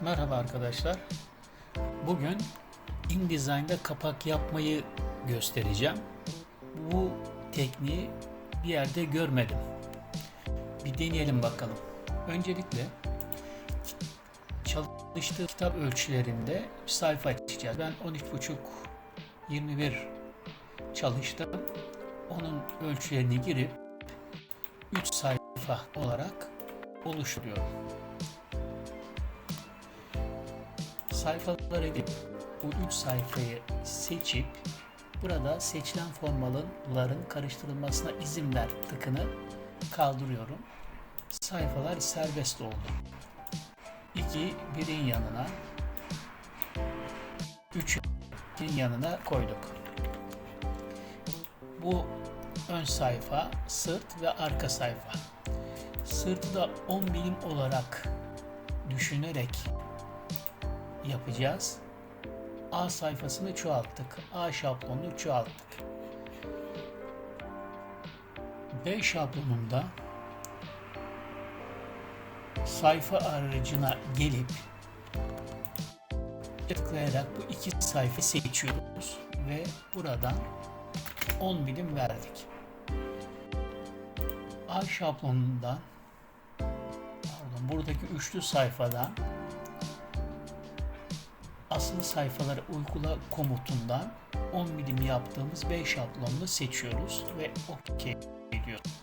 Merhaba arkadaşlar. Bugün InDesign'da kapak yapmayı göstereceğim. Bu tekniği bir yerde görmedim. Bir deneyelim bakalım. Öncelikle çalıştığı kitap ölçülerinde bir sayfa açacağız. Ben 13,5-21 çalıştım. Onun ölçülerini girip 3 sayfa olarak oluşturuyorum. Sayfalara gidip bu 3 sayfayı seçip burada seçilen formaların karıştırılmasına izin ver tıkını kaldırıyorum. Sayfalar serbest oldu. 2 birin yanına, 3'ün yanına koyduk. Bu ön sayfa, sırt ve arka sayfa. Sırtı da 10 milim olarak düşünerek yapacağız. A sayfasını çoğalttık. A şablonunu çoğalttık. B şablonunda sayfa aracına gelip tıklayarak bu iki sayfa seçiyoruz ve buradan 10 milim verdik. A şablonundan buradaki üçlü sayfadan asıl sayfaları uygula komutundan 10 milim yaptığımız B şablonunu seçiyoruz ve OK ediyoruz.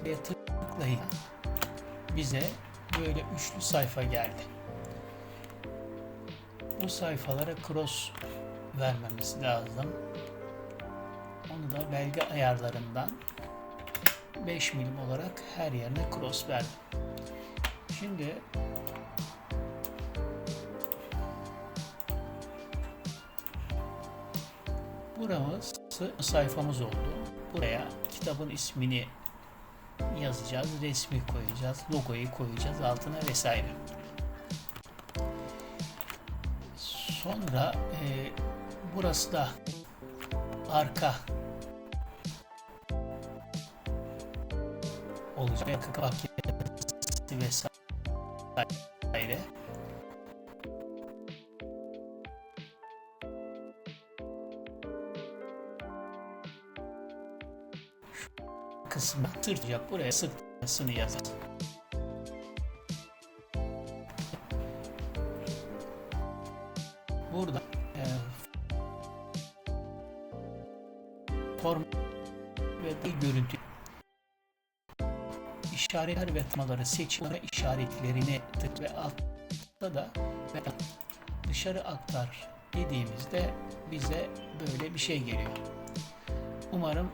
Ve tıklayın. Bize böyle üçlü sayfa geldi. Bu sayfalara cross vermemiz lazım. Onu da belge ayarlarından 5 milim olarak her yerine cross verdim. Şimdi buramız sayfamız oldu. Buraya kitabın ismini yazacağız, resmi koyacağız, logoyu koyacağız altına vesaire. Sonra burası da arka olacak, kapak vesaire. Kısmı sırtacak. Buraya sırtmasını yazalım. Burada form ve bir görüntü işaretler ve temaları seçiyorlar. İşaretlerini tık ve altta da ve dışarı aktar dediğimizde bize böyle bir şey geliyor. Umarım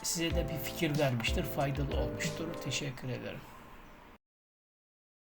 size de bir fikir vermiştir, faydalı olmuştur. Teşekkür ederim.